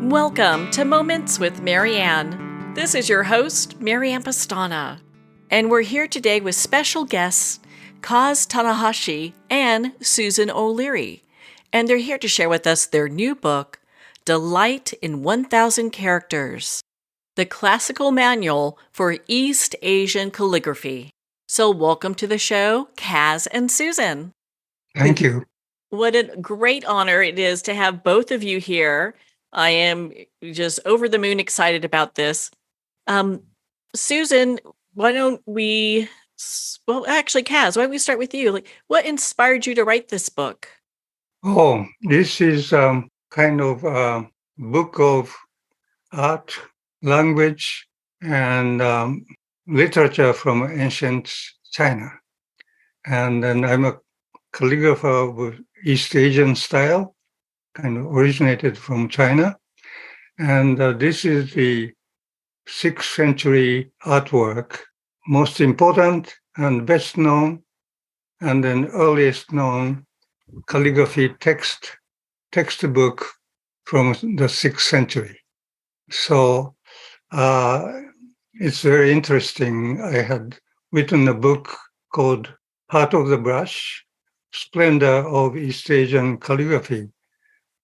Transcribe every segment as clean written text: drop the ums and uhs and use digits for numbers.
Welcome to Moments with Marianne. This is your host, Marianne Pastana, and we're here today with special guests, Kazuaki Tanahashi and Susan O'Leary, and they're here to share with us their new book, Delight in 1,000 Characters, the classical manual for East Asian calligraphy. So welcome to the show, Kaz and Susan. Thank you. What a great honor it is to have both of you here. I am just over the moon excited about this. Susan, why don't we, actually, Kaz, why don't we start with you? What inspired you to write this book? Oh, this is kind of a book of art, language, and literature from ancient China. And then I'm a calligrapher with East Asian style, kind of originated from China. And this is the 6th century artwork, most important and best known, and then earliest known calligraphy textbook from the 6th century. So it's very interesting. I had written a book called Heart of the Brush, Splendor of East Asian Calligraphy.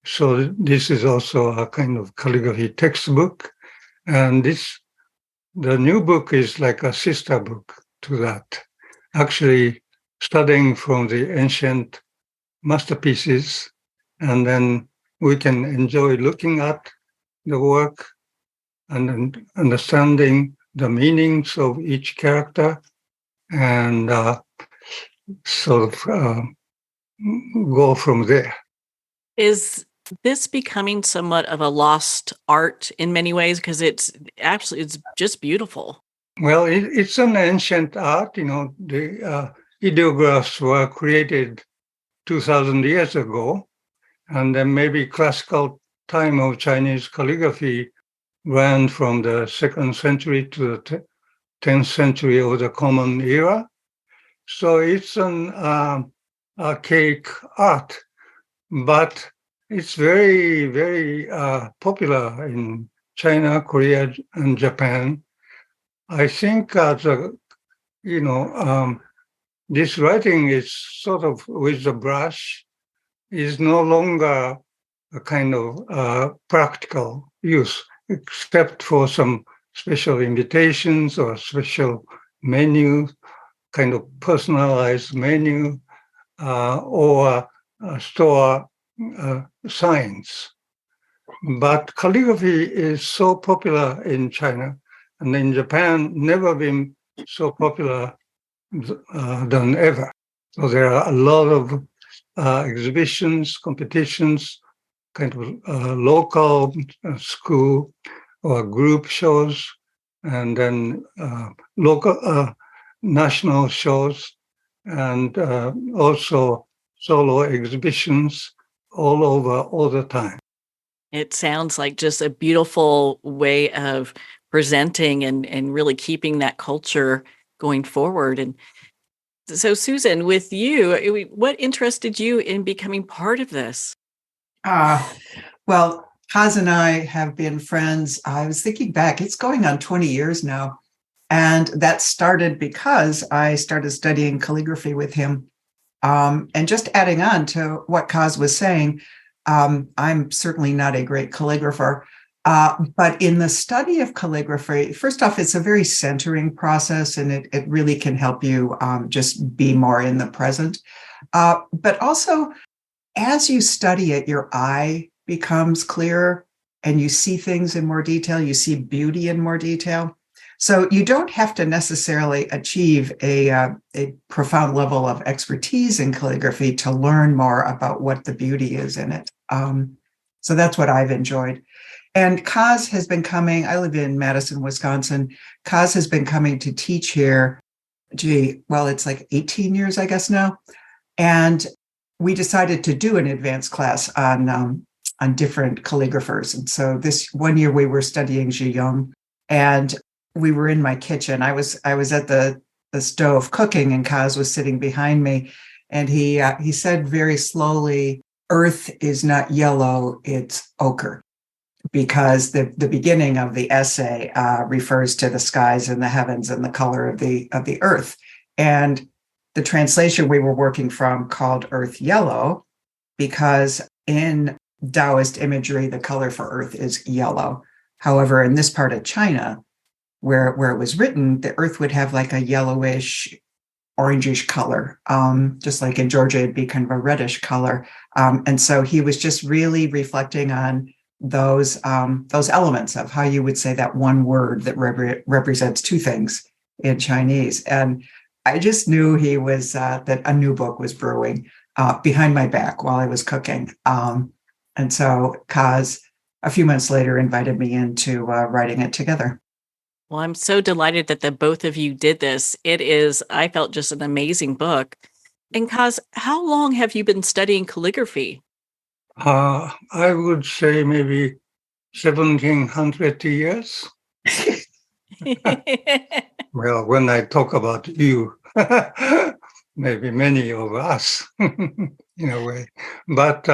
So this is also a kind of calligraphy textbook. And the new book is like a sister book to that, actually studying from the ancient masterpieces, and then we can enjoy looking at the work and understanding the meanings of each character and sort of go from there. Is this becoming somewhat of a lost art in many ways? Because it's just beautiful. Well, it's an ancient art. The ideographs were created 2,000 years ago, and then maybe classical time of Chinese calligraphy ran from the 2nd century to the 10th century of the Common Era. So it's an archaic art, but it's very, very popular in China, Korea, and Japan. I think this writing is sort of with the brush is no longer a kind of practical use, except for some special invitations or special menu, kind of personalized menu, or store signs. But calligraphy is so popular in China, and in Japan, never been so popular than ever. So there are a lot of exhibitions, competitions, kind of local school or group shows, and then local national shows, and also solo exhibitions all over all the time. It sounds like just a beautiful way of presenting and really keeping that culture going forward. And so, Susan, with you, what interested you in becoming part of this? Well, Kaz and I have been friends. I was thinking back, it's going on 20 years now. And that started because I started studying calligraphy with him. And just adding on to what Kaz was saying, I'm certainly not a great calligrapher, but in the study of calligraphy, first off, it's a very centering process, and it really can help you just be more in the present. But also, as you study it, your eye becomes clearer and you see things in more detail, you see beauty in more detail. So you don't have to necessarily achieve a profound level of expertise in calligraphy to learn more about what the beauty is in it. So that's what I've enjoyed. And Kaz has been coming, I live in Madison, Wisconsin. Kaz has been coming to teach here, it's like 18 years, I guess now. And we decided to do an advanced class on different calligraphers. And so this one year we were studying Zhiyong, and we were in my kitchen. I was at the stove cooking, and Kaz was sitting behind me, and he said very slowly, "Earth is not yellow, it's ochre." because the beginning of the essay refers to the skies and the heavens and the color of the earth. And the translation we were working from called Earth Yellow, because in Taoist imagery, the color for earth is yellow. However, in this part of China, where it was written, the earth would have like a yellowish, orangish color. Just like in Georgia, it'd be kind of a reddish color. And so he was just really reflecting on those elements of how you would say that one word that represents two things in Chinese. And I just knew he was that a new book was brewing behind my back while I was cooking. And so Kaz, a few months later, invited me into writing it together. Well, I'm so delighted that the both of you did this. It is, I felt, just an amazing book. And Kaz, how long have you been studying calligraphy? I would say maybe 1700 years. Well, when I talk about you, maybe many of us in a way. But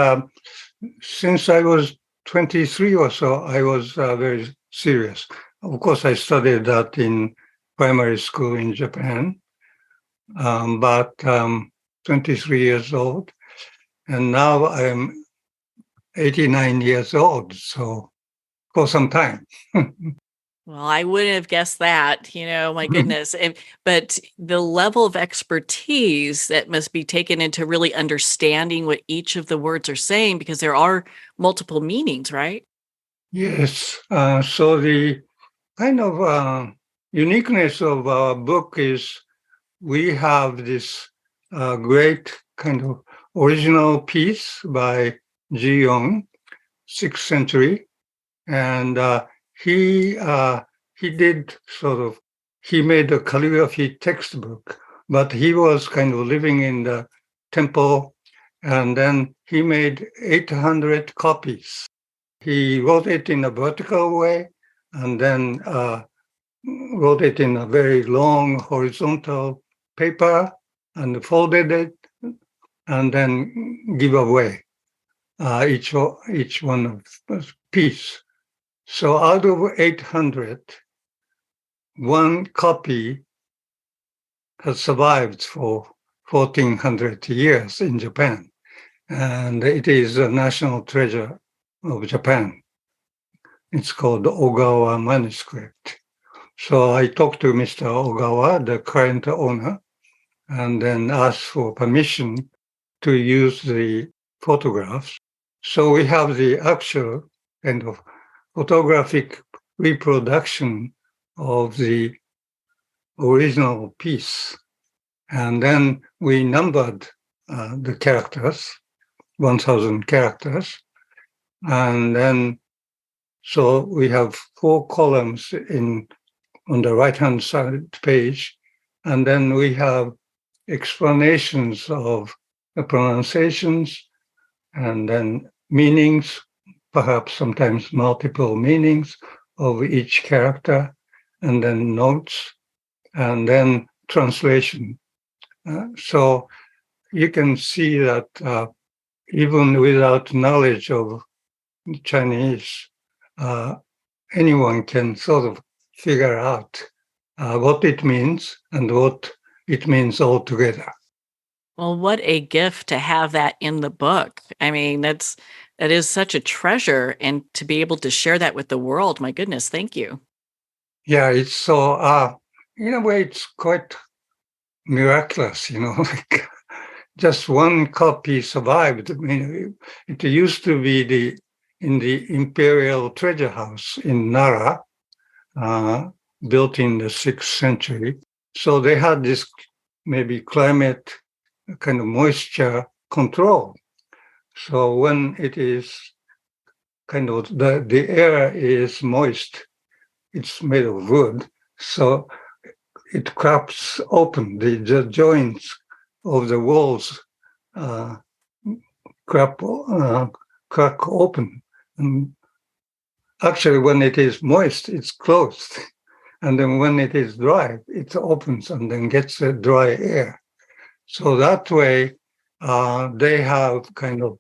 since I was 23 or so, I was very serious. Of course, I studied that in primary school in Japan, but 23 years old. And now I'm 89 years old, so for some time. Well, I wouldn't have guessed that, my goodness. But the level of expertise that must be taken into really understanding what each of the words are saying, because there are multiple meanings, right? Yes. So the kind of uniqueness of our book is we have this great kind of original piece by Ji Yong, 6th century, and he made a calligraphy textbook, but he was kind of living in the temple, and then he made 800 copies. He wrote it in a vertical way, and then wrote it in a very long horizontal paper, and folded it, and then give away each one of those piece. So out of 800, one copy has survived for 1400 years in Japan, and it is a national treasure of Japan. It's called the Ogawa manuscript. So I talked to Mr. Ogawa, the current owner, and then asked for permission to use the photographs. So we have the actual kind of photographic reproduction of the original piece. And then we numbered the characters, 1,000 characters. And then, so we have 4 columns on the right-hand side page. And then we have explanations of the pronunciations and then meanings, perhaps sometimes multiple meanings of each character, and then notes, and then translation. So you can see that even without knowledge of Chinese, anyone can sort of figure out what it means and what it means altogether. Well, what a gift to have that in the book. I mean, that is such a treasure, and to be able to share that with the world. My goodness, thank you. Yeah, it's so, in a way, it's quite miraculous, like just one copy survived. I mean, it used to be in the Imperial Treasure House in Nara, built in the 6th century. So they had this maybe climate kind of moisture control. So when it is kind of the air is moist, it's made of wood, so it cracks open. The joints of the walls crack open. And actually, when it is moist, it's closed. And then when it is dry, it opens and then gets the dry air. So that way, they have kind of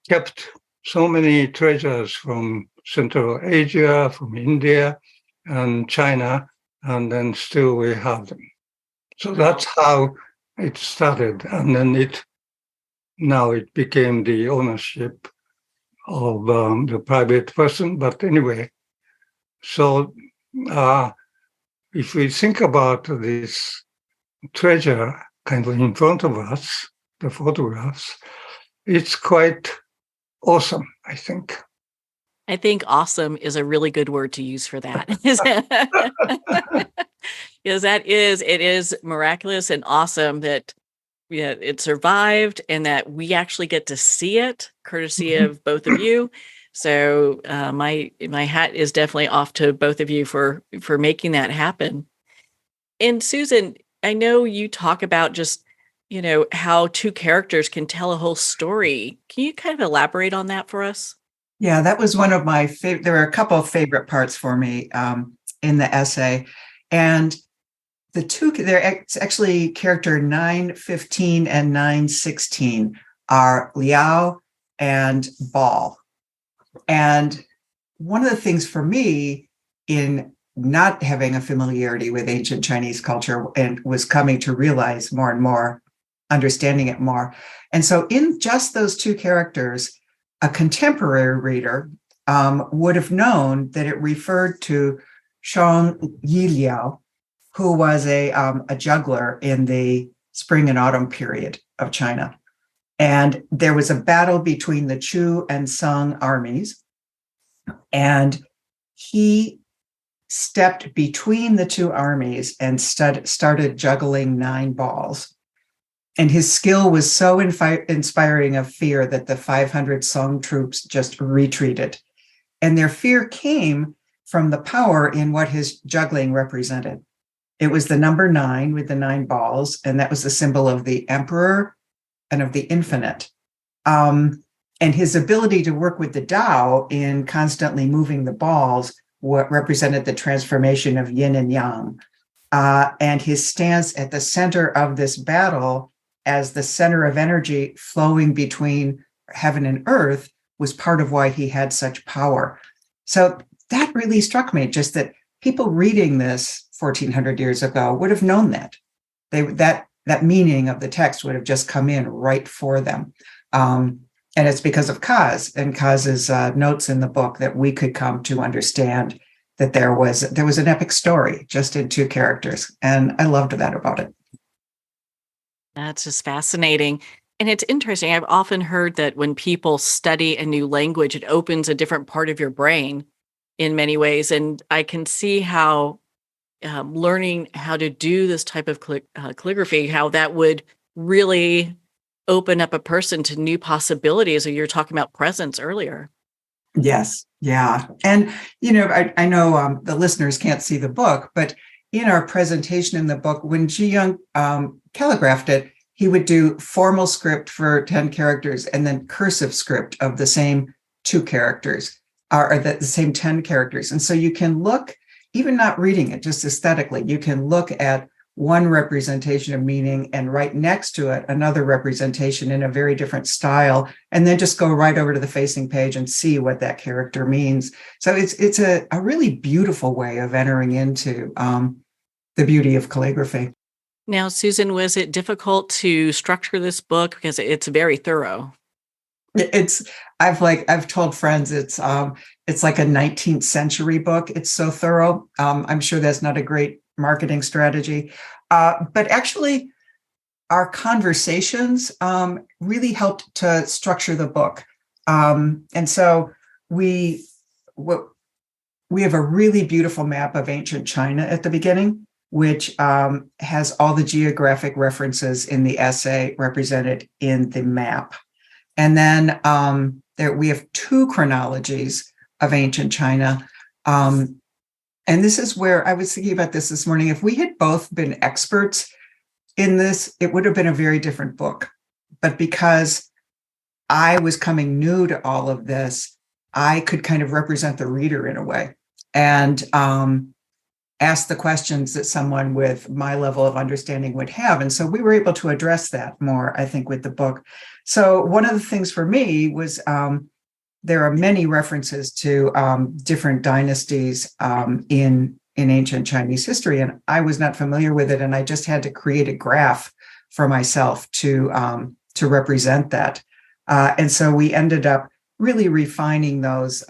kept so many treasures from Central Asia, from India and China, and then still we have them. So that's how it started. And then now it became the ownership of the private person. But anyway, so if we think about this treasure kind of in front of us, the photographs, it's quite awesome, I think. I think awesome is a really good word to use for that. Because it is miraculous and awesome that it survived and that we actually get to see it, courtesy of both of you. So my hat is definitely off to both of you for making that happen. And Susan, I know you talk about just, how two characters can tell a whole story. Can you kind of elaborate on that for us? Yeah, that was one of my favorite. There were a couple of favorite parts for me in the essay. And it's actually character 915 and 916 are Liao and Ball. And one of the things for me in not having a familiarity with ancient Chinese culture and was coming to realize more and more, understanding it more. And so in just those two characters, a contemporary reader would have known that it referred to Shang Yiliao, who was a juggler in the spring and autumn period of China. And there was a battle between the Chu and Sung armies. And he stepped between the two armies and started juggling 9 balls. And his skill was so inspiring of fear that the 500 Song troops just retreated. And their fear came from the power in what his juggling represented. It was the number 9 with the 9 balls, and that was the symbol of the emperor and of the infinite. And his ability to work with the Tao in constantly moving the balls what represented the transformation of yin and yang. And his stance at the center of this battle as the center of energy flowing between heaven and earth was part of why he had such power. So that really struck me, just that people reading this 1400 years ago would have known that. That meaning of the text would have just come in right for them. And it's because of Kaz and Kaz's notes in the book that we could come to understand that there was an epic story just in 2 characters. And I loved that about it. That's just fascinating. And it's interesting. I've often heard that when people study a new language, it opens a different part of your brain in many ways. And I can see how learning how to do this type of calligraphy, how that would really open up a person to new possibilities. Or you're talking about presence earlier. Yes. Yeah. And, I know the listeners can't see the book, but in our presentation in the book, when Ji Young calligraphed it, he would do formal script for 10 characters and then cursive script of the same 2 characters or the same 10 characters. And so you can look, even not reading it, just aesthetically, you can look at one representation of meaning and right next to it, another representation in a very different style, and then just go right over to the facing page and see what that character means. So it's a really beautiful way of entering into the beauty of calligraphy. Now, Susan, was it difficult to structure this book? Because it's very thorough. I've told friends it's like a 19th century book. It's so thorough. I'm sure that's not a great marketing strategy, but actually our conversations really helped to structure the book. And so we have a really beautiful map of ancient China at the beginning, which has all the geographic references in the essay represented in the map. And then we have 2 chronologies of ancient China. And this is where I was thinking about this morning. If we had both been experts in this, it would have been a very different book. But because I was coming new to all of this, I could kind of represent the reader in a way and ask the questions that someone with my level of understanding would have. And so we were able to address that more, I think, with the book. So one of the things for me was there are many references to different dynasties in ancient Chinese history, and I was not familiar with it, and I just had to create a graph for myself to represent that. And so we ended up really refining those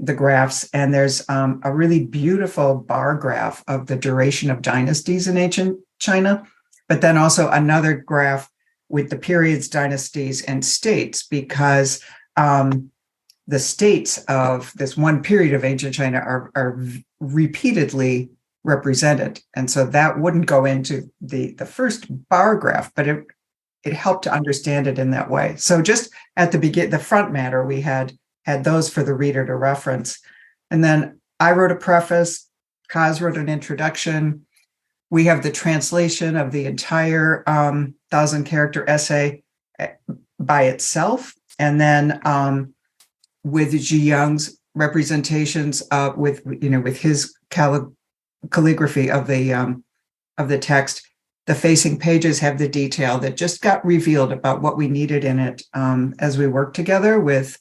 the graphs, and there's a really beautiful bar graph of the duration of dynasties in ancient China, but then also another graph with the periods, dynasties, and states, because the states of this one period of ancient China are repeatedly represented. And so that wouldn't go into the first bar graph, but it helped to understand it in that way. So just at the front matter, we had those for the reader to reference. And then I wrote a preface, Kaz wrote an introduction. We have the translation of the entire 1,000-character essay by itself. And then with Ji Young's representations with his calligraphy of the text, the facing pages have the detail that just got revealed about what we needed in it as we worked together with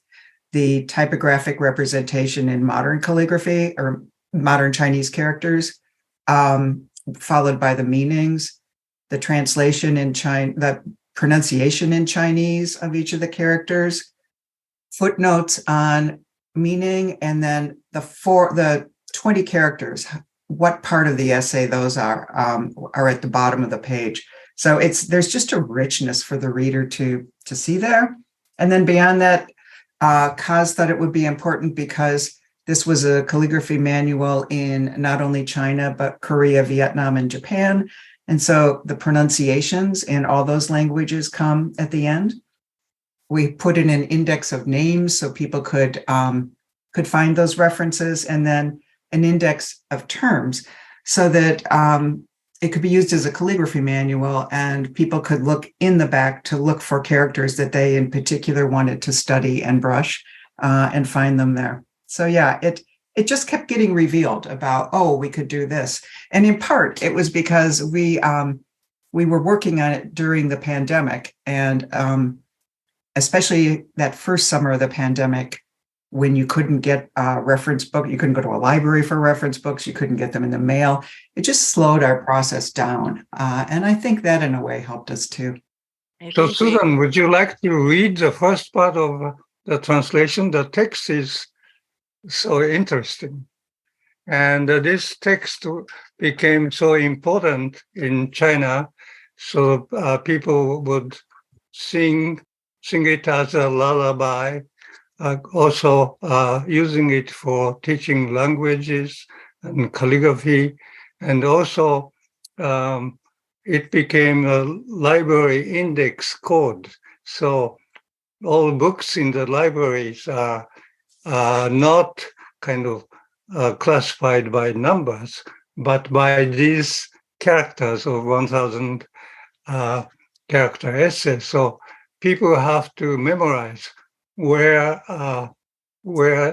the typographic representation in modern calligraphy or modern Chinese characters, followed by the meanings, the translation in China, the pronunciation in Chinese of each of the characters, footnotes on meaning, and then the 20 characters, what part of the essay those are at the bottom of the page. So there's just a richness for the reader to see there. And then beyond that, Kaz thought it would be important because this was a calligraphy manual in not only China, but Korea, Vietnam, and Japan. And so the pronunciations in all those languages come at the end. We put in an index of names so people could find those references, and then an index of terms so that it could be used as a calligraphy manual, and people could look in the back to look for characters that they in particular wanted to study and brush and find them there. So yeah, it just kept getting revealed about, we could do this. And in part, it was because we were working on it during the pandemic, and especially that first summer of the pandemic, when you couldn't get a reference book, you couldn't go to a library for reference books, you couldn't get them in the mail. It just slowed our process down. And I think that in a way helped us too. So Susan, would you like to read the first part of the translation? The text is so interesting. And this text became so important in China. So people would sing it as a lullaby. Also using it for teaching languages and calligraphy. And also it became a library index code. So all books in the libraries are not kind of classified by numbers, but by these characters of 1,000 character essays. So people have to memorize where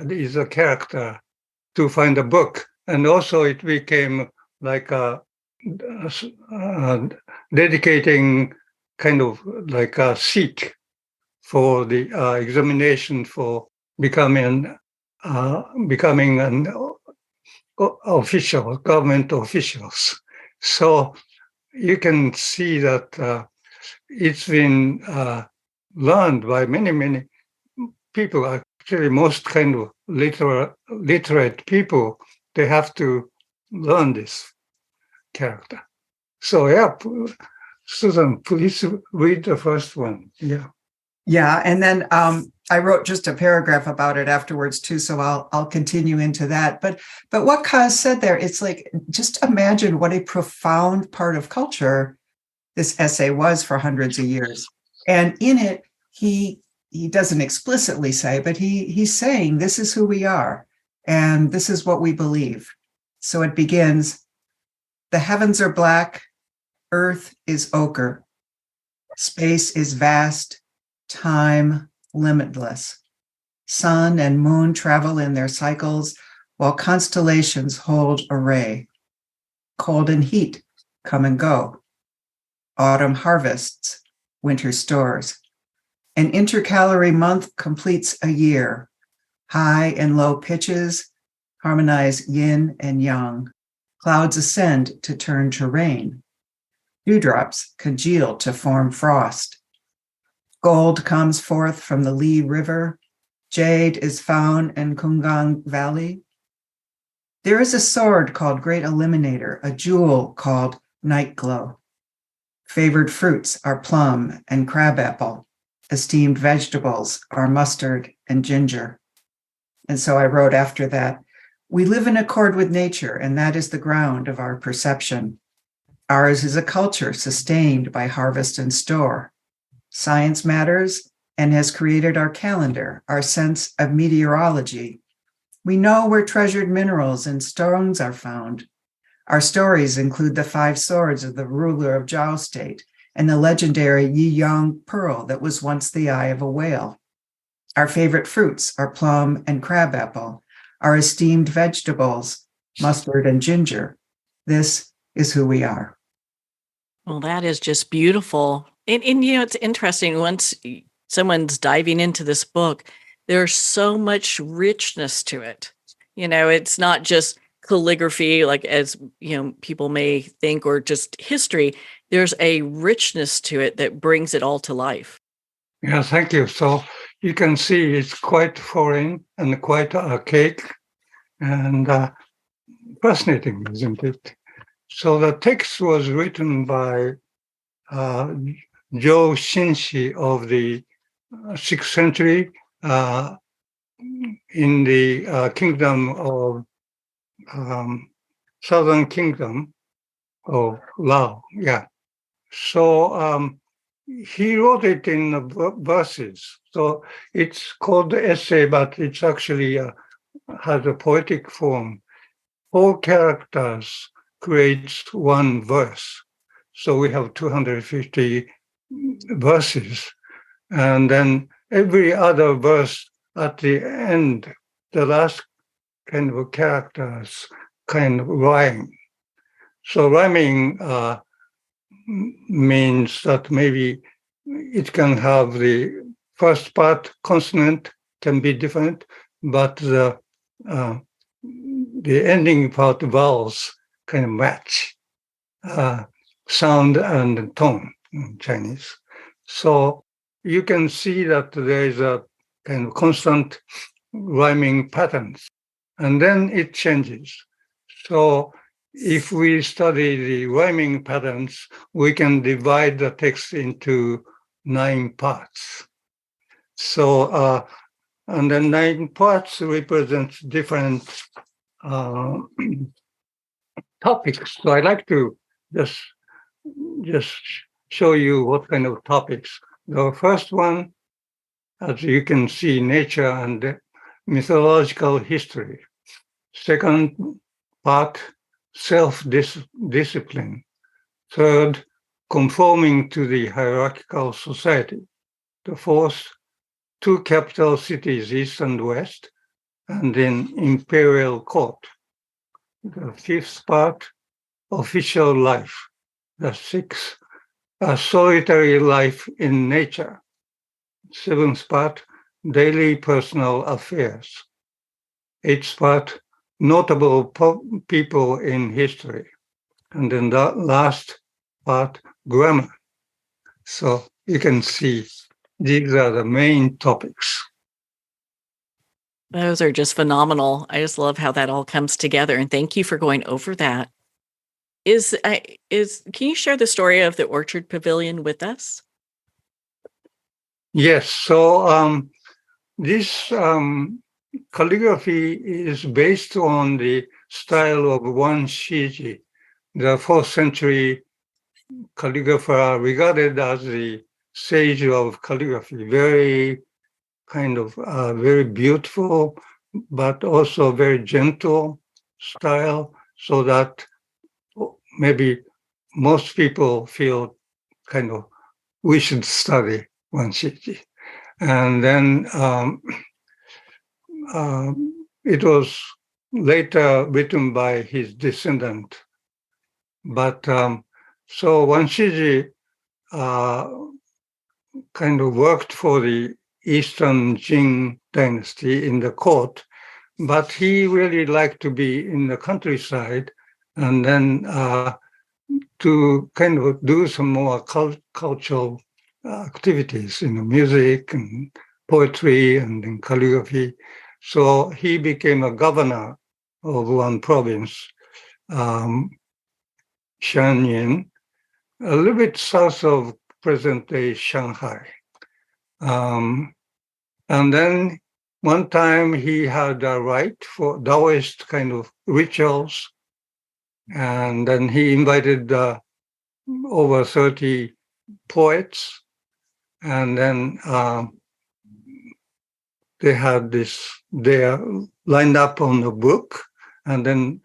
is a character to find a book. And also it became like a dedicating kind of like a seat for the examination for becoming an official, government officials. So you can see that it's been learned by many people. Actually, most kind of literate people, they have to learn this character. So yeah, Susan, please read the first one. Yeah, and then I wrote just a paragraph about it afterwards too, so I'll continue into that. But what Kaz said there, it's like, just imagine what a profound part of culture this essay was for hundreds of years. And in it, he doesn't explicitly say, but he's saying this is who we are, and this is what we believe. So it begins, the heavens are black, earth is ochre, space is vast, time limitless. Sun and moon travel in their cycles, while constellations hold array. Cold and heat come and go. Autumn harvests, winter stores. An intercalary month completes a year, High and low pitches harmonize yin and yang. Clouds ascend to turn to rain. Dewdrops congeal to form frost. Gold comes forth from the Li River. Jade is found in Kungang Valley. There is a sword called Great Eliminator, a jewel called Night Glow. Favored fruits are plum and crabapple. Esteemed vegetables are mustard and ginger. And so I wrote after that, we live in accord with nature, and that is the ground of our perception. Ours is a culture sustained by harvest and store. Science matters and has created our calendar, our sense of meteorology. We know where treasured minerals and stones are found. Our stories include the 5 swords of the ruler of Zhao State and the legendary Yiyang pearl that was once the eye of a whale. Our favorite fruits are plum and crabapple. Our esteemed vegetables, mustard and ginger. This is who we are. Well, that is just beautiful. And it's interesting. Once someone's diving into this book, there's so much richness to it. It's not just calligraphy, like as people may think, or just history. There's a richness to it that brings it all to life. Yeah, thank you. So you can see it's quite foreign and quite archaic and fascinating, isn't it? So the text was written by Zhou Xinxi of the 6th century in the kingdom of southern kingdom of Lao. Yeah. So he wrote it in verses. So it's called the essay, but it's actually has a poetic form. 4 characters creates 1 verse. So we have 250 verses. And then every other verse at the end, the last kind of characters kind of rhyme. So rhyming means that maybe it can have the first part consonant can be different, but the ending part vowels kind of match sound and tone in Chinese. So you can see that there is a kind of constant rhyming patterns, and then it changes. So if we study the rhyming patterns, we can divide the text into 9 parts. So, and then 9 parts represent different topics. So I'd like to just show you what kind of topics. The first one, as you can see, nature and mythological history. Second part, self-discipline. Third, conforming to the hierarchical society. The fourth, 2 capital cities, East and West, and in imperial court. The 5th part, official life. The 6th, a solitary life in nature. 7th part, daily personal affairs. 8th part, notable people in history. And then the last part, grammar. So you can see these are the main topics. Those are just phenomenal. I just love how that all comes together. And thank you for going over that. Can you share the story of the Orchard Pavilion with us? Yes. So this calligraphy is based on the style of Wan Shiji, the 4th century calligrapher regarded as the sage of calligraphy. Very kind of very beautiful, but also very gentle style, so that maybe most people feel kind of we should study Wan Shiji. And then it was later written by his descendant. But so Wan Shiji kind of worked for the Eastern Jin dynasty in the court, but he really liked to be in the countryside and then to kind of do some more cultural activities, music and poetry and in calligraphy. So he became a governor of one province, Shanyin, a little bit south of present-day Shanghai. And then one time he had a rite for Taoist kind of rituals, and then he invited over 30 poets, and then they had they lined up on a brook, and then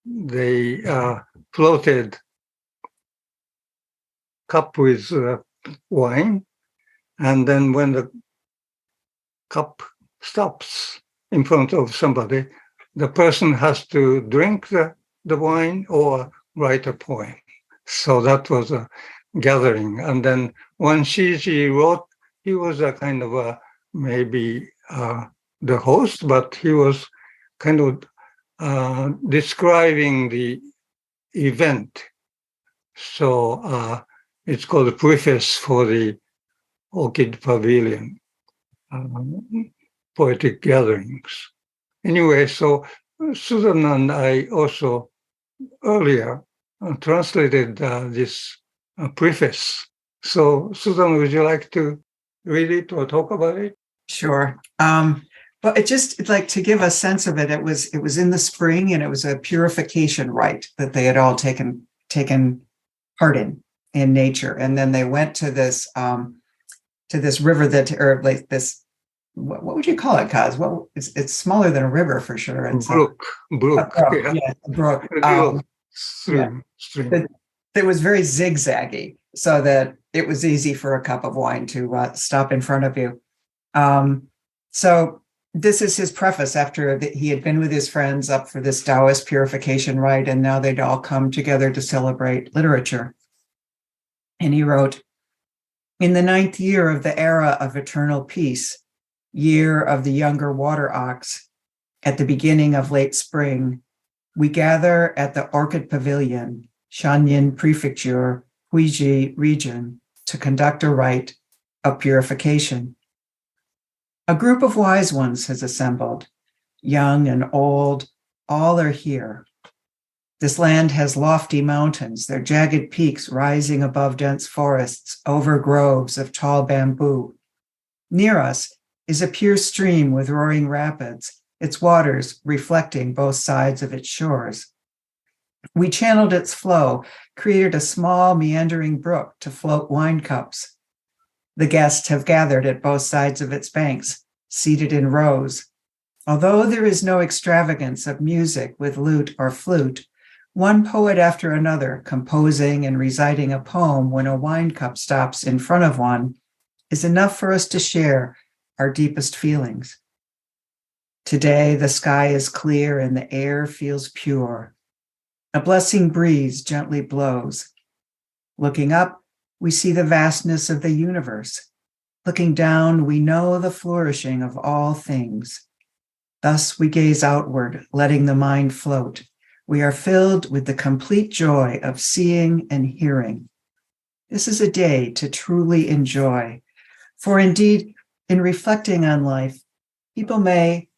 they floated cup with wine, and then when the cup stops in front of somebody, the person has to drink the wine or write a poem. So that was a gathering. And then when Shiji wrote, he was a kind of maybe the host, but he was kind of describing the event. So it's called a preface for the Orchid Pavilion poetic gatherings. Anyway, so Susan and I also earlier translated this preface. So Susan, would you like to read it or talk about it? Sure. But it just like to give a sense of it. It was in the spring, and it was a purification rite that they had all taken part in nature, and then they went to this river or like this. What would you call it, Kaz? Well, it's smaller than a river for sure. It's brook. A brook. Yeah, a brook. Stream. It was very zigzaggy, so that it was easy for a cup of wine to stop in front of you. So this is his preface after he had been with his friends up for this Taoist purification rite, and now they'd all come together to celebrate literature. And he wrote, "In the 9th year of the era of eternal peace, year of the younger water ox, at the beginning of late spring, we gather at the Orchid Pavilion, Shanyin Prefecture, Huiji region, to conduct a rite of purification. A group of wise ones has assembled, young and old, all are here. This land has lofty mountains, their jagged peaks rising above dense forests, over groves of tall bamboo. Near us is a pure stream with roaring rapids, its waters reflecting both sides of its shores. We channeled its flow, created a small meandering brook to float wine cups. The guests have gathered at both sides of its banks, seated in rows. Although there is no extravagance of music with lute or flute, one poet after another composing and reciting a poem when a wine cup stops in front of one is enough for us to share our deepest feelings. Today, the sky is clear and the air feels pure. A blessing breeze gently blows. Looking up, we see the vastness of the universe. Looking down, we know the flourishing of all things. Thus, we gaze outward, letting the mind float. We are filled with the complete joy of seeing and hearing. This is a day to truly enjoy. For indeed, in reflecting on life, people may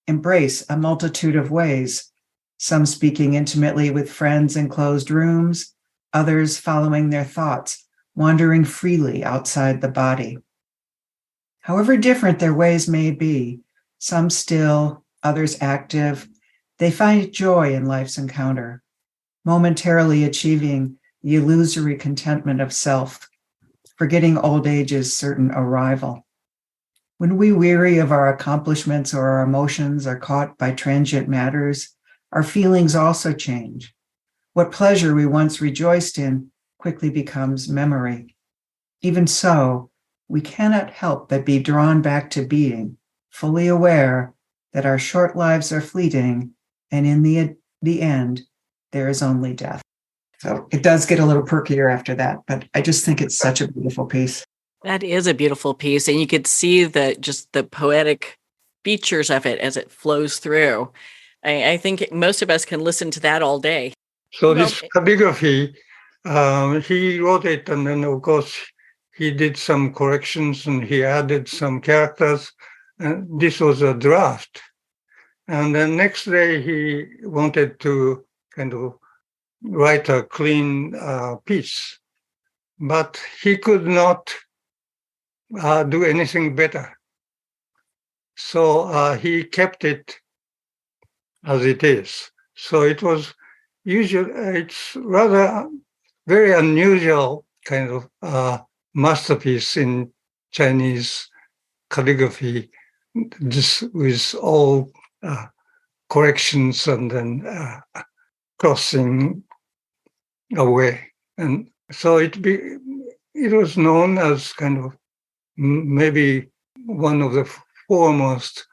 embrace a multitude of ways, some speaking intimately with friends in closed rooms, others following their thoughts, wandering freely outside the body. However different their ways may be, some still, others active, they find joy in life's encounter, momentarily achieving the illusory contentment of self, forgetting old age's certain arrival. When we weary of our accomplishments or our emotions are caught by transient matters, our feelings also change. What pleasure we once rejoiced in quickly becomes memory. Even so, we cannot help but be drawn back to being, fully aware that our short lives are fleeting, and in the end, there is only death. So it does get a little perkier after that, but I just think it's such a beautiful piece. That is a beautiful piece, and you could see just the poetic features of it as it flows through. I think most of us can listen to that all day. So this calligraphy, he wrote it, and then of course he did some corrections and he added some characters. And this was a draft. And then next day he wanted to kind of write a clean piece, but he could not do anything better. So he kept it as it is. So it was usually, it's rather very unusual kind of masterpiece in Chinese calligraphy, just with all corrections and then crossing away. And so it was known as kind of maybe one of the foremost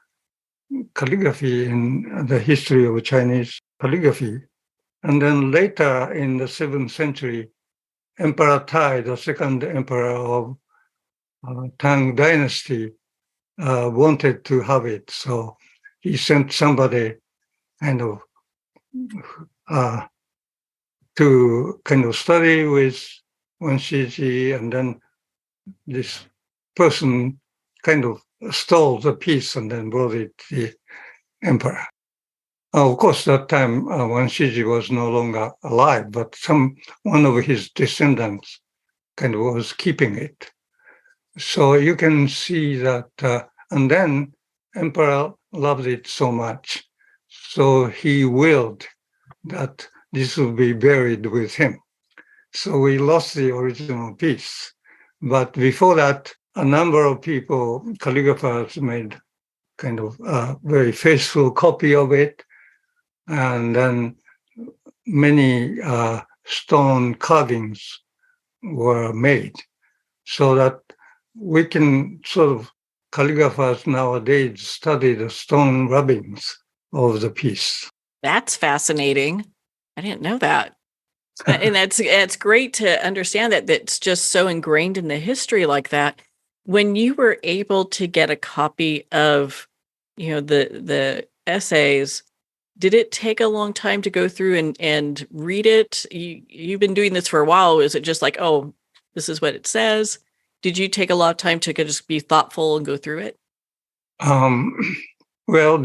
calligraphy in the history of Chinese calligraphy. And then later in the 7th century, Emperor Tai, the second emperor of Tang Dynasty, wanted to have it. So he sent somebody kind of to kind of study with Wang Shiji, and then this person kind of stole the piece and then brought it to the emperor. Of course, that time Wang Shiji was no longer alive, but one of his descendants kind of was keeping it. So you can see that, and then emperor loved it so much, so he willed that this will be buried with him. So we lost the original piece. But before that, a number of people, calligraphers, made kind of a very faithful copy of it. And then many stone carvings were made, so that we can sort of, calligraphers nowadays study the stone rubbings of the piece. That's fascinating. I didn't know that. And it's great to understand that that's just so ingrained in the history like that. When you were able to get a copy of, the essays, did it take a long time to go through and read it? You've been doing this for a while. Is it just like, oh, this is what it says? Did you take a lot of time to just be thoughtful and go through it? Well,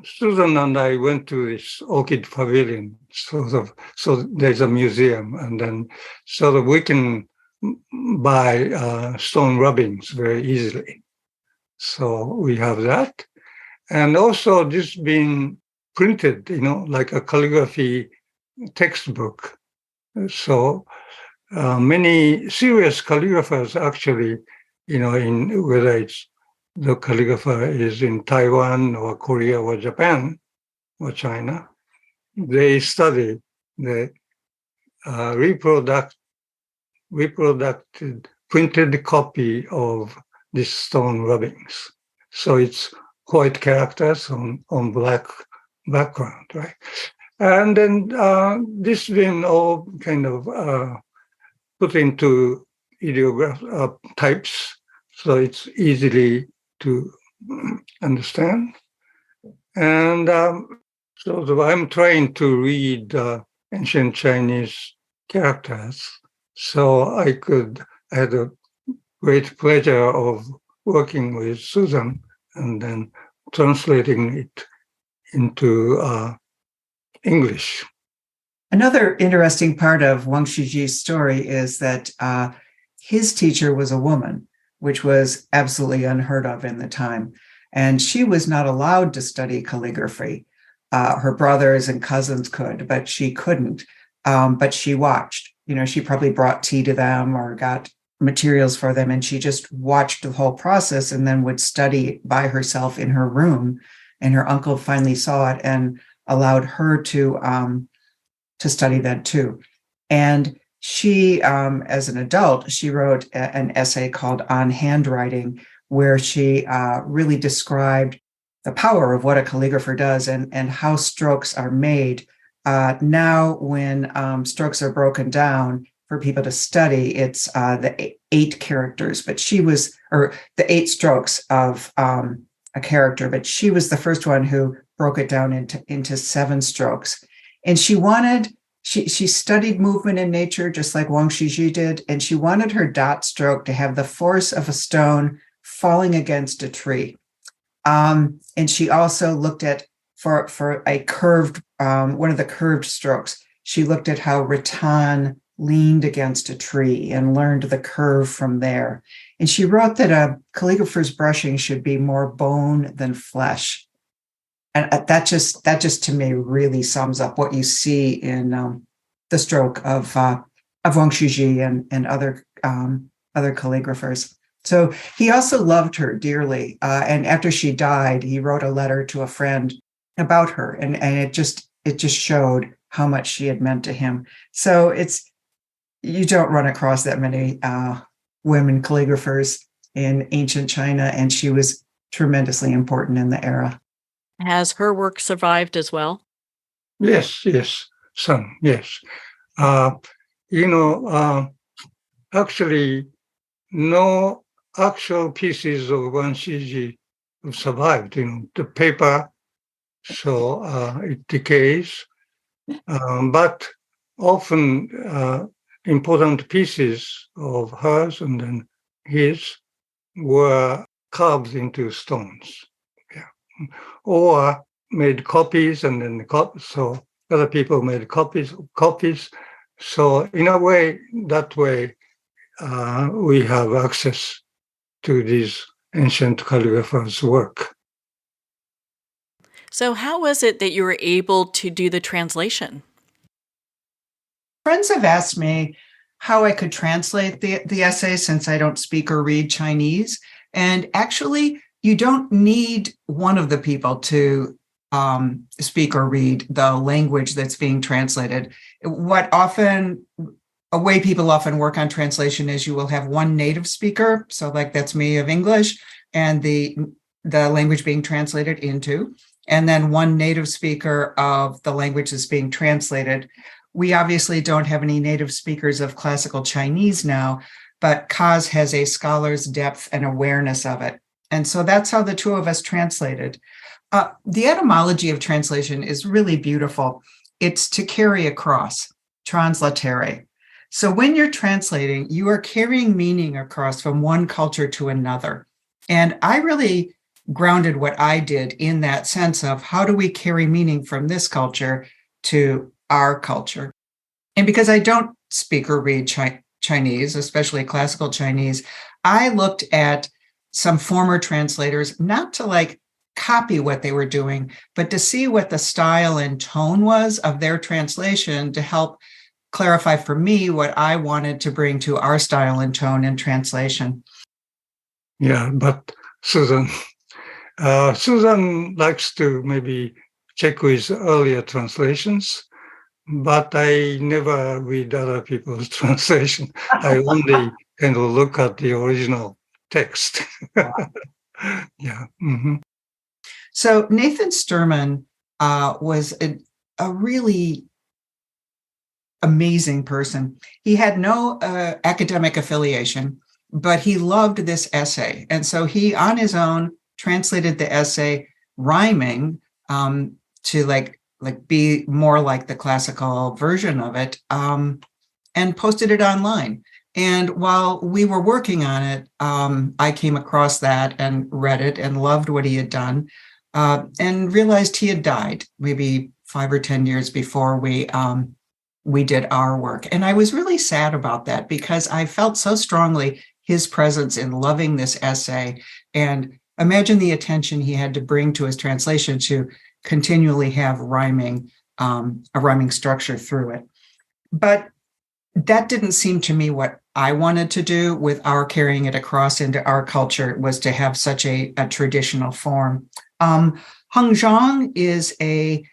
Susan and I went to this orchid pavilion, so there's a museum, and then so that we can buy stone rubbings very easily. So we have that. And also this being printed, like a calligraphy textbook. So many serious calligraphers actually, in whether it's the calligrapher is in Taiwan or Korea or Japan or China, they study the reproduced printed copy of these stone rubbings. So it's white characters on black background, right? And then this been all kind of put into ideograph types, so it's easily to understand. And so I'm trying to read ancient Chinese characters, so I had a great pleasure of working with Susan and then translating it into English. Another interesting part of Wang Shiji's story is that his teacher was a woman, which was absolutely unheard of in the time. And she was not allowed to study calligraphy. Her brothers and cousins could, but she couldn't. But she watched. She probably brought tea to them or got materials for them, and she just watched the whole process and then would study by herself in her room. And her uncle finally saw it and allowed her to study that too. And she, as an adult, she wrote an essay called On Handwriting, where she really described the power of what a calligrapher does and how strokes are made. Now, when strokes are broken down for people to study, it's the 8 characters, but the 8 strokes of a character, but she was the first one who broke it down into 7 strokes. And she studied movement in nature, just like Wang Shiji did, and she wanted her dot stroke to have the force of a stone falling against a tree. And she also looked at, for a curved, one of the curved strokes, she looked at how rattan leaned against a tree and learned the curve from there. And she wrote that a calligrapher's brushing should be more bone than flesh. And that just to me really sums up what you see in the stroke of Wang Shiji and other calligraphers. So he also loved her dearly. And after she died, he wrote a letter to a friend about her, and it just showed how much she had meant to him. So you don't run across that many women calligraphers in ancient China, and she was tremendously important in the era. Has her work survived as well? Yes, some, yes. Actually, no actual pieces of Wang Shiji survived. The paper, so it decays. But often important pieces of hers and then his were carved into stones, or made copies, and then so other people made copies. So in a way, we have access to these ancient calligraphers' work. So how was it that you were able to do the translation? Friends have asked me how I could translate the essay, since I don't speak or read Chinese. And actually, you don't need one of the people to speak or read the language that's being translated. A way people often work on translation is you will have one native speaker, so like that's me of English, and the language being translated into, and then one native speaker of the language that's being translated. We obviously don't have any native speakers of classical Chinese now, but Kaz has a scholar's depth and awareness of it. And so that's how the two of us translated. The etymology of translation is really beautiful. It's to carry across, translatere. So when you're translating, you are carrying meaning across from one culture to another. And I really grounded what I did in that sense of how do we carry meaning from this culture to our culture. And because I don't speak or read Chinese, especially classical Chinese, I looked at some former translators, not to copy what they were doing, but to see what the style and tone was of their translation to help clarify for me what I wanted to bring to our style and tone in translation. Yeah, but Susan likes to maybe check with earlier translations, but I never read other people's translation. I only kind of look at the original text. Yeah. Mm-hmm. So Nathan Sturman was a really amazing person. He had no academic affiliation, but he loved this essay. And so he, on his own, translated the essay rhyming to be more like the classical version of it, and posted it online. And while we were working on it, I came across that and read it and loved what he had done, and realized he had died maybe 5 or 10 years before we did our work. And I was really sad about that, because I felt so strongly his presence in loving this essay, and imagine the attention he had to bring to his translation to continually have a rhyming structure through it. But that didn't seem to me what I wanted to do with our carrying it across into our culture, was to have such a traditional form. Heng Zhang is a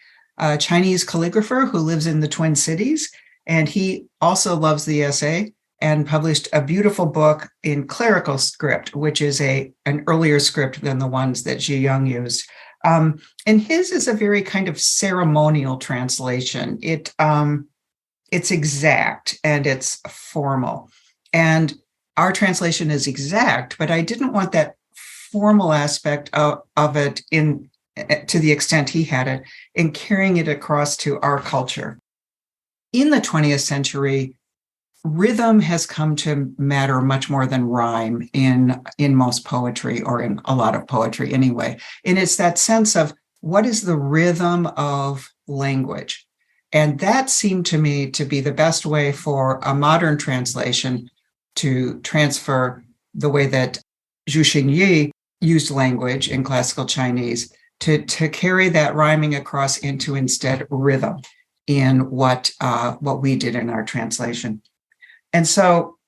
Chinese calligrapher who lives in the Twin Cities, and he also loves the essay and published a beautiful book in clerical script, which is an earlier script than the ones that Ji Young used. And his is a very kind of ceremonial translation. It's exact and it's formal. And our translation is exact, but I didn't want that formal aspect of it to the extent he had it, and carrying it across to our culture. In the 20th century, rhythm has come to matter much more than rhyme in most poetry, or in a lot of poetry anyway. And it's that sense of what is the rhythm of language? And that seemed to me to be the best way for a modern translation to transfer the way that Zhu Xingyi used language in classical Chinese to carry that rhyming across into instead rhythm in what we did in our translation. And so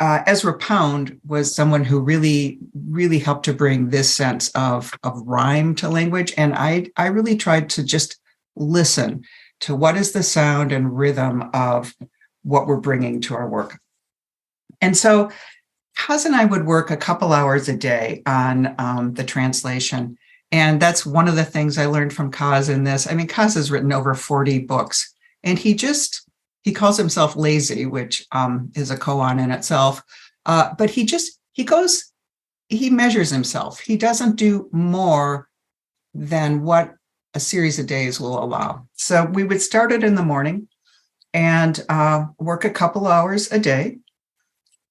Ezra Pound was someone who really, really helped to bring this sense of rhyme to language. And I really tried to just listen to what is the sound and rhythm of what we're bringing to our work. And so Kaz and I would work a couple hours a day on the translation. And that's one of the things I learned from Kaz in this. I mean, Kaz has written over 40 books, and he calls himself lazy, which is a koan in itself. But he measures himself. He doesn't do more than what a series of days will allow. So we would start it in the morning and work a couple hours a day.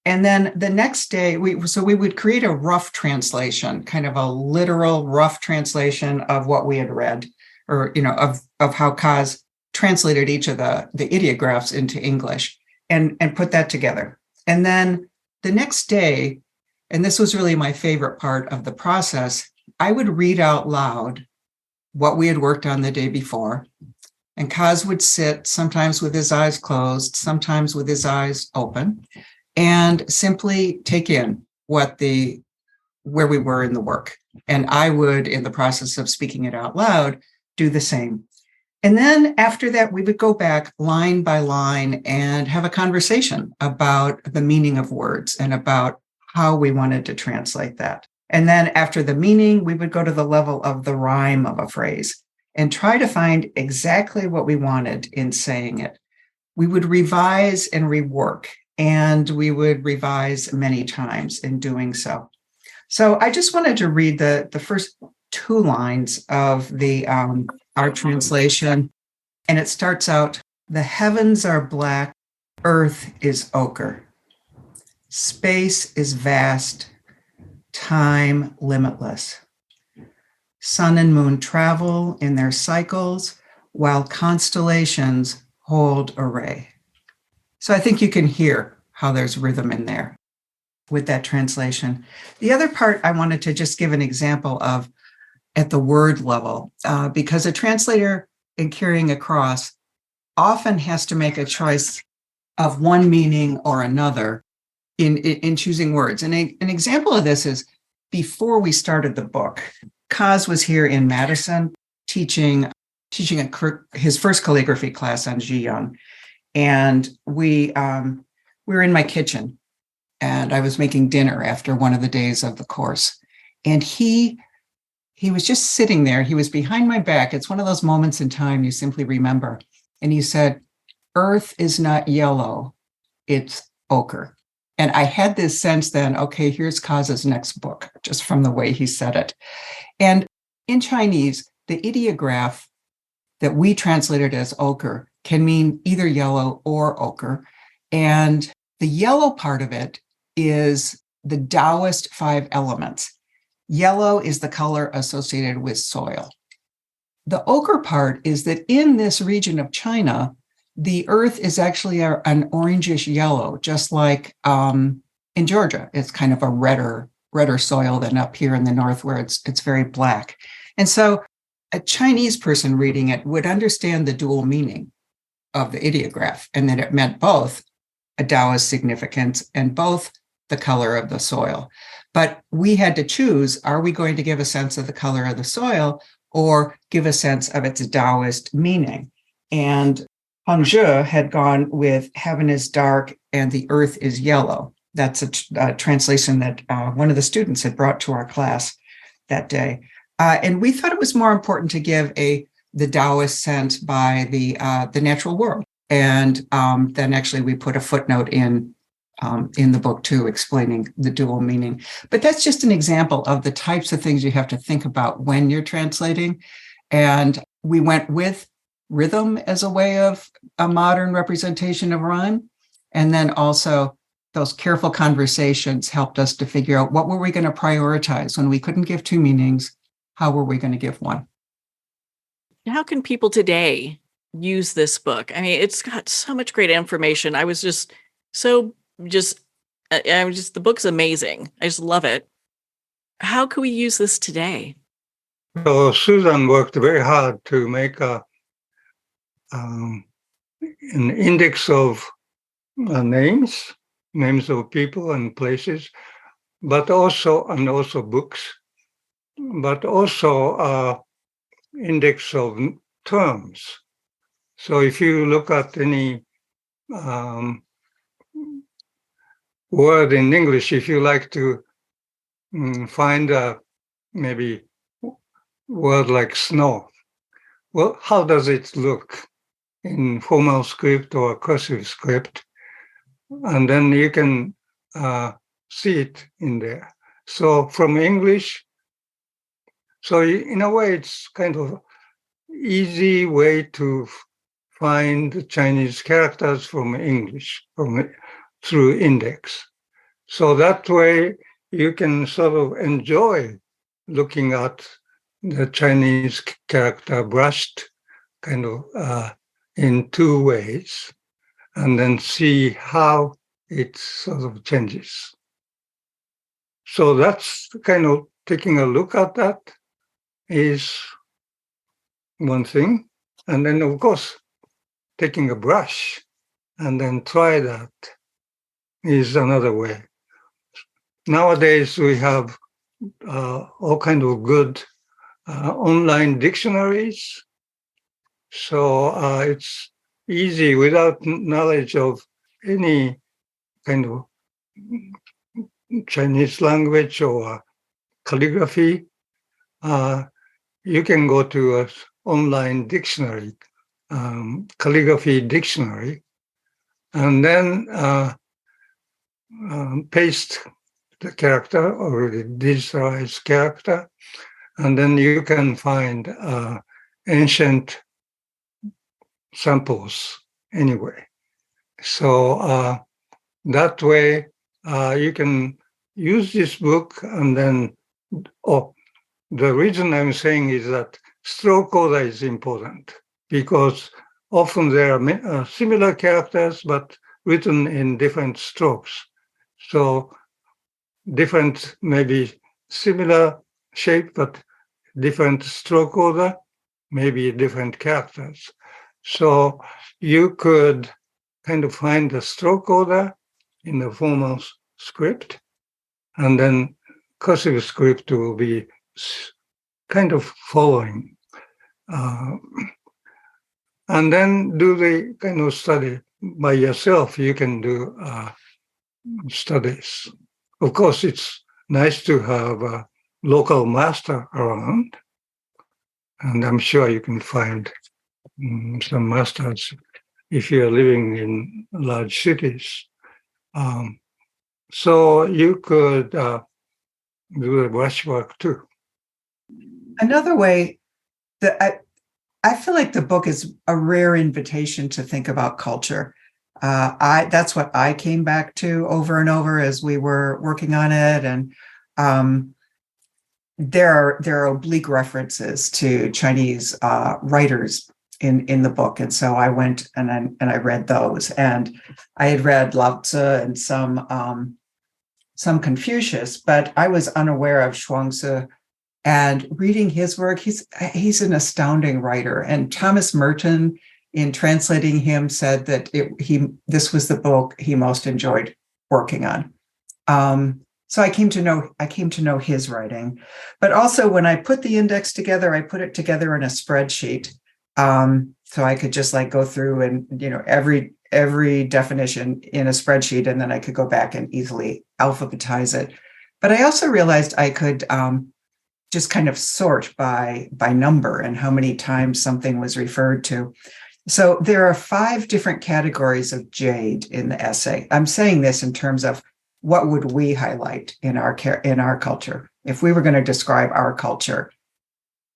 And then the next day, we would create a rough translation, kind of a literal rough translation of what we had read, or, of how Kaz translated each of the ideographs into English, and put that together. And then the next day, and this was really my favorite part of the process, I would read out loud what we had worked on the day before. And Kaz would sit, sometimes with his eyes closed, sometimes with his eyes open, and simply take in where we were in the work. And I would, in the process of speaking it out loud, do the same. And then after that, we would go back line by line and have a conversation about the meaning of words and about how we wanted to translate that. And then after the meaning, we would go to the level of the rhyme of a phrase and try to find exactly what we wanted in saying it. We would revise and rework, and we would revise many times in doing so. So I just wanted to read the first two lines of our translation. And it starts out, "The heavens are black, earth is ochre. Space is vast, time limitless. Sun and moon travel in their cycles, while constellations hold array." So I think you can hear how there's rhythm in there with that translation. The other part I wanted to just give an example of at the word level, because a translator in carrying across often has to make a choice of one meaning or another in choosing words. And an example of this is before we started the book, Kaz was here in Madison teaching his first calligraphy class on Zhiyang. And we were in my kitchen, and I was making dinner after one of the days of the course. And he was just sitting there. He was behind my back. It's one of those moments in time you simply remember. And he said, "Earth is not yellow, it's ochre." And I had this sense then, okay, here's Kaz's next book, just from the way he said it. And in Chinese, the ideograph that we translated as ochre can mean either yellow or ochre. And the yellow part of it is the Taoist 5 elements. Yellow is the color associated with soil. The ochre part is that in this region of China, the earth is actually an orangish yellow, just like in Georgia. It's kind of a redder soil than up here in the north where it's very black. And so a Chinese person reading it would understand the dual meaning of the ideograph, and that it meant both a Taoist significance and both the color of the soil. But we had to choose, are we going to give a sense of the color of the soil or give a sense of its Taoist meaning? And Hangzhe had gone with heaven is dark and the earth is yellow. That's a translation that one of the students had brought to our class that day. And we thought it was more important to give the Taoist sense by the natural world. And then actually we put a footnote in in the book too, explaining the dual meaning. But that's just an example of the types of things you have to think about when you're translating. And we went with rhythm as a way of a modern representation of rhyme. And then also those careful conversations helped us to figure out what were we going to prioritize when we couldn't give two meanings, how were we going to give one? How can people today use this book? I mean, it's got so much great information. I was just so just the book's amazing. I just love it. How can we use this today? So Susan worked very hard to make an index of names of people and places, but also books, but also index of terms. So if you look at any word in English, if you like to find a maybe word like snow, well, how does it look in formal script or cursive script? And then you can see it in there. So from English, so in a way, it's kind of easy way to find Chinese characters from English through index. So that way you can sort of enjoy looking at the Chinese character brushed kind of in two ways, and then see how it sort of changes. So that's kind of taking a look at that is one thing. And then, of course, taking a brush and then try that is another way. Nowadays, we have all kind of good online dictionaries. So it's easy without knowledge of any kind of Chinese language or calligraphy. You can go to an online dictionary, calligraphy dictionary, and then paste the character or the digitalized character, and then you can find ancient samples anyway. So that way you can use this book, and then, the reason I'm saying is that stroke order is important because often there are similar characters but written in different strokes. So different, maybe similar shape, but different stroke order, maybe different characters. So you could kind of find the stroke order in the formal script, and then cursive script will be kind of following. And then do the kind of study by yourself. You can do studies. Of course, it's nice to have a local master around, and I'm sure you can find some masters if you're living in large cities. So you could do the brushwork too. Another way that I feel like the book is a rare invitation to think about culture. That's what I came back to over and over as we were working on it, and there are oblique references to Chinese writers in the book, and so I went and I read those, and I had read Lao Tzu and some Confucius, but I was unaware of Zhuangzi. And reading his work, he's an astounding writer. And Thomas Merton, in translating him, said that this was the book he most enjoyed working on. So I came to know his writing. But also, when I put the index together, I put it together in a spreadsheet, so I could just go through and every definition in a spreadsheet, and then I could go back and easily alphabetize it. But I also realized I could just kind of sort by number and how many times something was referred to. So there are 5 different categories of jade in the essay. I'm saying this in terms of what would we highlight in our culture? If we were going to describe our culture,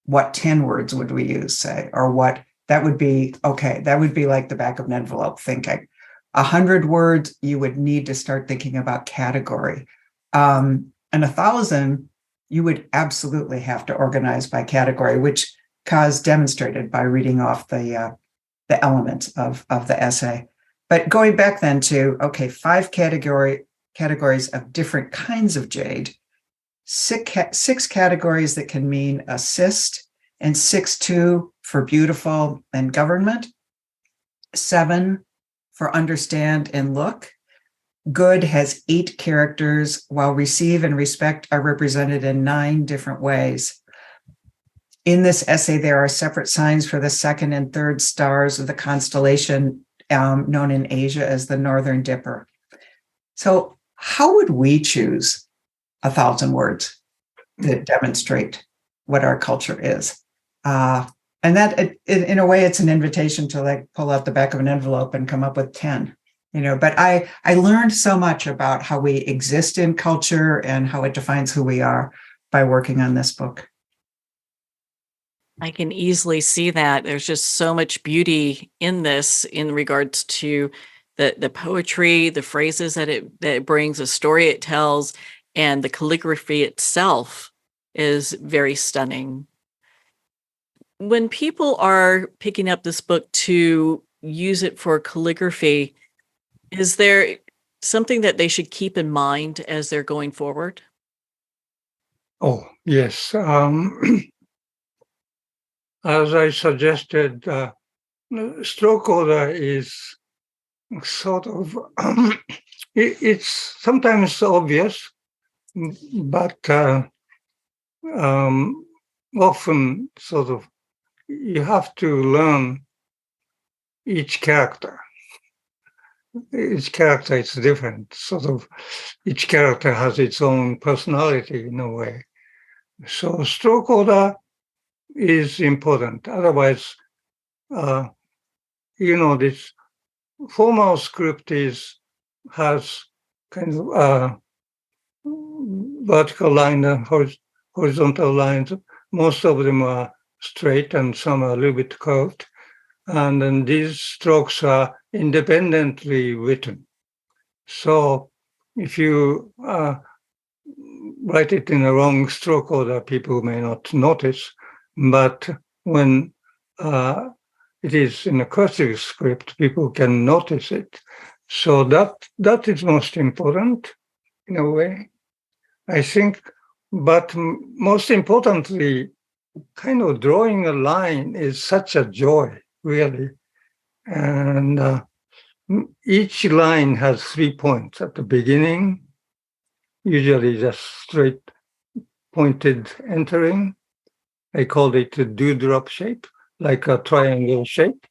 what 10 words would we use, say, or what that would be? Okay, that would be like the back of an envelope thinking. 100 words, you would need to start thinking about category. And 1,000, you would absolutely have to organize by category, which Kaz demonstrated by reading off the elements of the essay. But going back then to, okay, 5 categories of different kinds of jade, 6 categories that can mean assist, and 6 too for beautiful and government, 7 for understand and look. Good has 8 characters, while receive and respect are represented in 9 different ways. In this essay, there are separate signs for the 2nd and 3rd stars of the constellation known in Asia as the Northern Dipper. So how would we choose 1,000 words that demonstrate what our culture is? And that, in a way, it's an invitation to like pull out the back of an envelope and come up with 10. But I learned so much about how we exist in culture and how it defines who we are by working on this book. I can easily see that. There's just so much beauty in this in regards to the poetry, the phrases that it brings, the story it tells, and the calligraphy itself is very stunning. When people are picking up this book to use it for calligraphy, is there something that they should keep in mind as they're going forward? Oh, yes. As I suggested, stroke order is sort of, it's sometimes obvious, but often sort of you have to learn each character. Each character is different. Sort of each character has its own personality in a way. So stroke order is important. Otherwise, this formal script has kind of vertical line and horizontal lines. Most of them are straight and some are a little bit curved. And then these strokes are independently written. So if you write it in a wrong stroke order, people may not notice. But when it is in a cursive script, people can notice it. So that is most important in a way, I think. But most importantly, kind of drawing a line is such a joy, really. And each line has 3 points at the beginning, usually just straight pointed entering. I called it a dewdrop shape, like a triangle shape.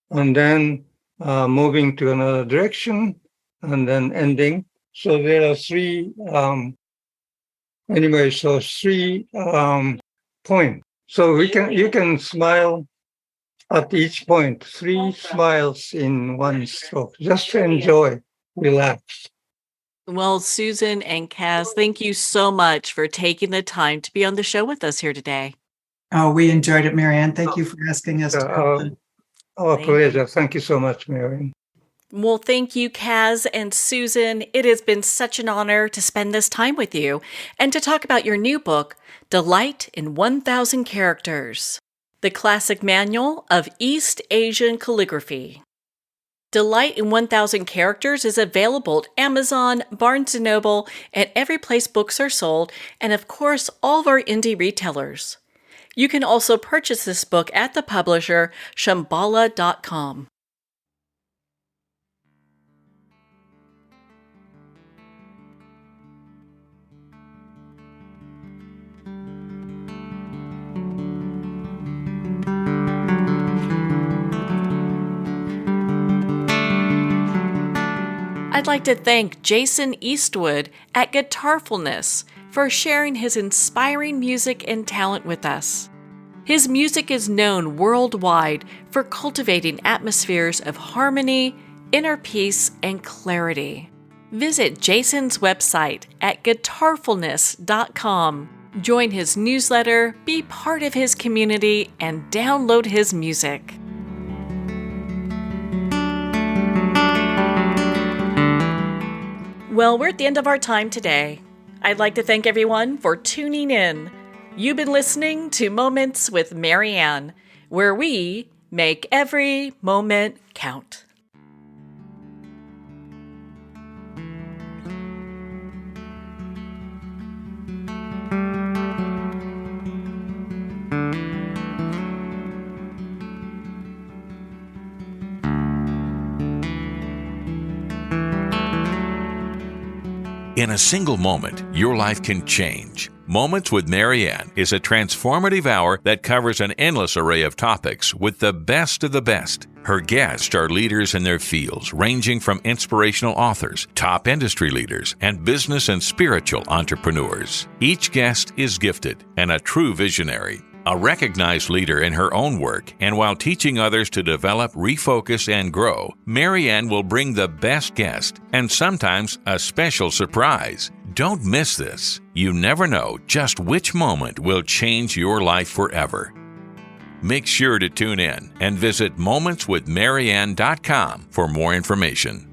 And then moving to another direction and then ending. So there are 3, three points. So you can smile at each point, 3 smiles in one stroke. Just enjoy, relax. Well, Susan and Kaz, thank you so much for taking the time to be on the show with us here today. Oh, we enjoyed it, Marianne. Thank you for asking us to come on. Our pleasure. Thank you so much, Marianne. Well, thank you, Kaz and Susan. It has been such an honor to spend this time with you and to talk about your new book, Delight in 1,000 Characters, the classic manual of East Asian calligraphy. Delight in 1,000 Characters is available at Amazon, Barnes & Noble, and every place books are sold, and of course, all of our indie retailers. You can also purchase this book at the publisher, Shambhala.com. I'd like to thank Jason Eastwood at Guitarfulness for sharing his inspiring music and talent with us. His music is known worldwide for cultivating atmospheres of harmony, inner peace, and clarity. Visit Jason's website at guitarfulness.com. Join his newsletter, be part of his community, and download his music. Well, we're at the end of our time today. I'd like to thank everyone for tuning in. You've been listening to Moments with Marianne, where we make every moment count. In a single moment, your life can change. Moments with Marianne is a transformative hour that covers an endless array of topics with the best of the best. Her guests are leaders in their fields, ranging from inspirational authors, top industry leaders, and business and spiritual entrepreneurs. Each guest is gifted and a true visionary. A recognized leader in her own work, and while teaching others to develop, refocus, and grow, Marianne will bring the best guest and sometimes a special surprise. Don't miss this. You never know just which moment will change your life forever. Make sure to tune in and visit momentswithmarianne.com for more information.